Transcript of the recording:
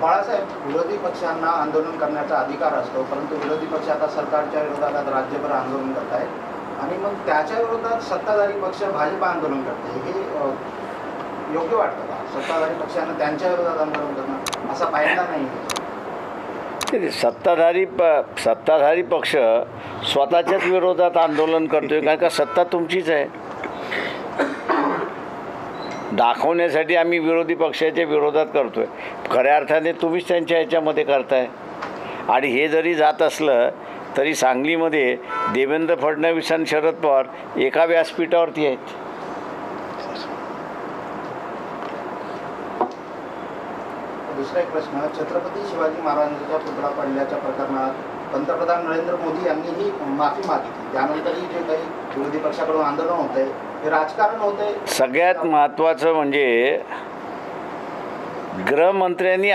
बाळासाहेब, विरोधी पक्षांना आंदोलन करण्याचा अधिकार असतो, परंतु विरोधी पक्ष आता सरकारच्या विरोधात राज्यभर आंदोलन करत आहेत आणि मग त्याच्या विरोधात सत्ताधारी पक्ष भाजप आंदोलन करते. हे योग्य वाटतं का? सत्ताधारी पक्षांना त्यांच्या विरोधात आंदोलन करणं असा फायदा नाही. सत्ताधारी पक्ष स्वतःच्याच विरोधात आंदोलन करतोय, कारण का सत्ता तुमचीच आहे. दाखवण्यासाठी आम्ही विरोधी पक्षाच्या विरोधात करतोय, खऱ्या अर्थाने तुम्हीच त्यांच्या ह्याच्यामध्ये करताय. आणि हे जरी जात असलं तरी सांगलीमध्ये देवेंद्र फडणवीस आणि शरद पवार एका व्यासपीठावरती आहेत. दुसरा एक प्रश्न, छत्रपती शिवाजी महाराजांचा पुतळा पडल्याच्या प्रकरणात पंतप्रधान नरेंद्र मोदी यांनीही माफी मागितली. त्यानंतरही जे काही विरोधी पक्षाकडून आंदोलन होत आहे हे राजकारण होत आहे. सगळ्यात महत्त्वाचं म्हणजे गृहमंत्र्यांनी